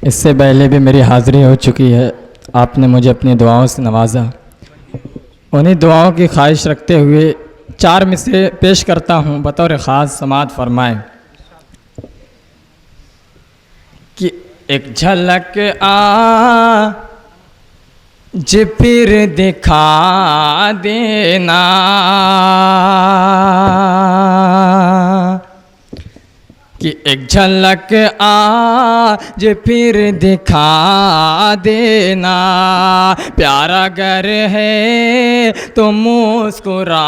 इससे पहले भी मेरी हाज़िरी हो चुकी है। आपने मुझे अपनी दुआओं से नवाजा। उन्हीं दुआओं की ख्वाहिश रखते हुए 4 मिसरे पेश करता हूँ बतौर ख़ास समात फरमाएं कि एक झलक आज फिर दिखा देना, कि एक झलक आज फिर दिखा देना, प्यारा अगर है तो मुस्कुरा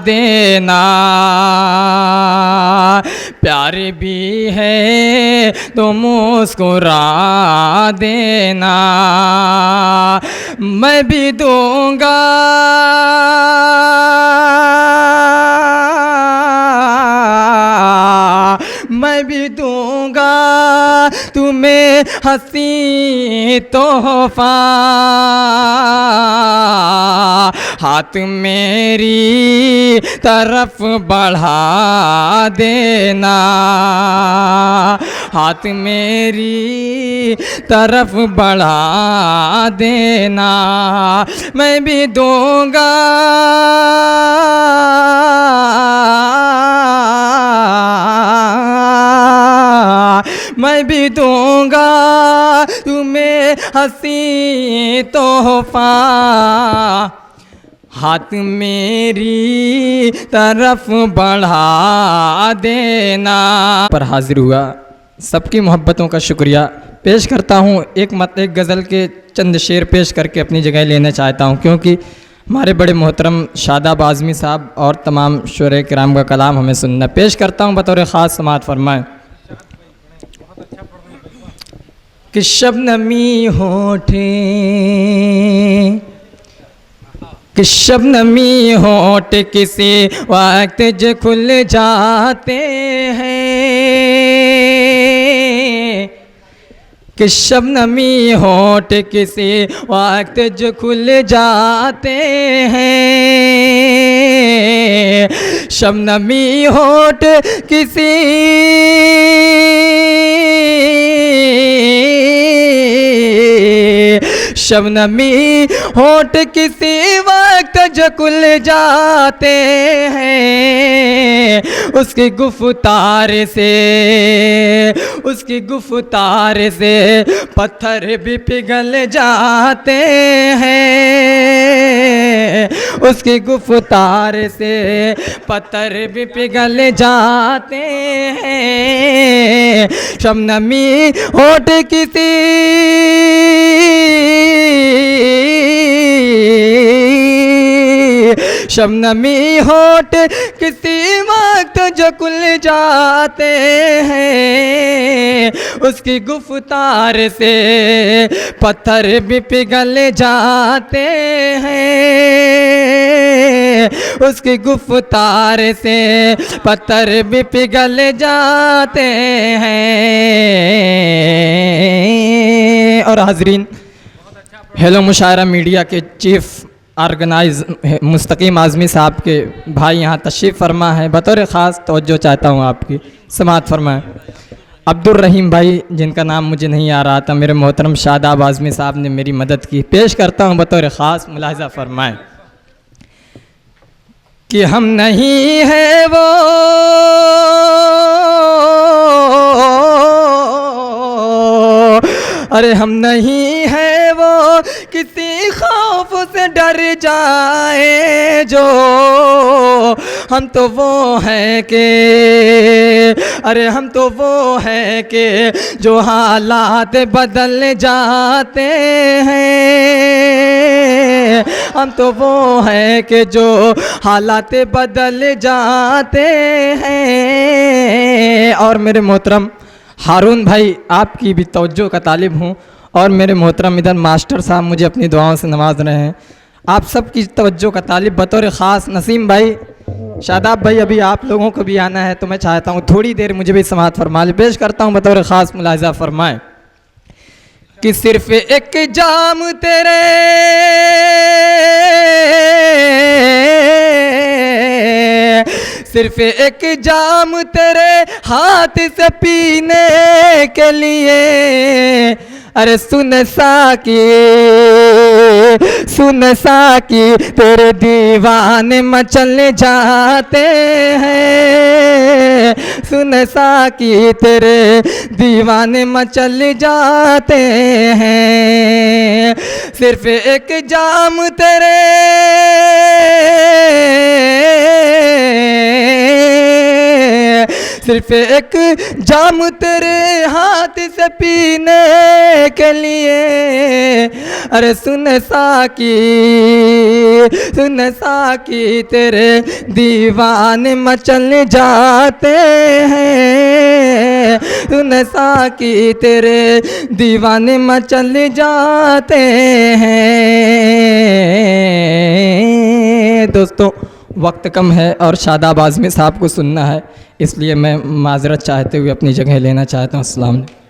देना, प्यार भी है तो मुस्कुरा देना, मैं भी दूंगा मैं भी दूंगा तुम्हें हंसी तोहफा, हाथ मेरी तरफ बढ़ा देना, हाथ मेरी तरफ बढ़ा देना, मैं भी दूंगा मैं भी दूंगा तुम्हें हंसी तोहफा, हाथ मेरी तरफ बढ़ा देना। पर हाजिर हुआ, सबकी मोहब्बतों का शुक्रिया पेश करता हूँ। एक गज़ल के चंद शेर पेश करके अपनी जगह लेना चाहता हूँ, क्योंकि हमारे बड़े मोहतरम शादाब आज़मी साहब और तमाम शुरे किराम का कलाम हमें सुनना। पेश करता हूँ बतौर ख़ास समात फरमाएं कि शबनमी होठे, कि शबनमी होठ किसी वक्त जो खुल जाते हैं, कि शबनमी होठ किसी वक्त जो खुल जाते हैं, शबनमी होठ किसी शबनमी होठ किसी वक्त जो खुल जाते हैं, उसकी गुफ्तार से, उसकी गुफ्तार से पत्थर भी पिघल जाते हैं, उसकी गुफ्तार से पत्थर भी पिघल जाते हैं, शबनमी होठ किसी शबनमी होठ किसी वक्त जो खुल जाते हैं, उसकी गुफ्तार से पत्थर भी पिघल जाते हैं, उसकी गुफ्तार से पत्थर भी पिघल जाते हैं। और हाजरीन, हेलो मुशायरा मीडिया के चीफ ऑर्गेनाइज मुस्तकीम आज़मी साहब के भाई यहाँ तशरीफ़ फरमा है। बतौर ख़ास तवज्जो चाहता हूँ आपकी, समात फरमाएं। अब्दुल रहीम भाई, जिनका नाम मुझे नहीं आ रहा था, मेरे मोहतरम शादाब आज़मी साहब ने मेरी मदद की। पेश करता हूँ बतौर ख़ास, मुलाहिज़ा फरमाएं कि हम नहीं है वो अरे हम नहीं है वो किसी खौफ से डर जाए जो, हम तो वो हैं कि अरे हम तो वो हैं कि जो हालात बदल जाते हैं, हम तो वो हैं कि जो हालात बदल जाते हैं। और मेरे मोहतरम हारून भाई, आपकी भी तवज्जो का तालिब हूँ, और मेरे मोहतरम इधर मास्टर साहब मुझे अपनी दुआओं से नवाज रहे हैं। आप सब की तवज्जो का तालिब बतौर ख़ास नसीम भाई, शादाब भाई, अभी आप लोगों को भी आना है तो मैं चाहता हूँ थोड़ी देर मुझे भी समात फरमा ले। पेश करता हूँ बतौर ख़ास, मुलाहिज़ा फरमाएं कि सिर्फ एक जाम तेरे सिर्फ एक जाम तेरे हाथ से पीने के लिए। अरे सुन साकी तेरे दीवाने मचल जाते हैं। सुन साकी तेरे दीवाने मचल जाते हैं। सिर्फ एक जाम तेरे सिर्फ एक जाम तेरे हाथ से पीने के लिए। अरे सुन साकी तेरे दीवाने मचल जाते हैं। सुन साकी तेरे दीवाने मचल जाते हैं। दोस्तों वक्त कम है और शादाब आज़मी साहब को सुनना है, इसलिए मैं माज़रत चाहते हुए अपनी जगह लेना चाहता हूँ। अस्सलाम वालेकुम।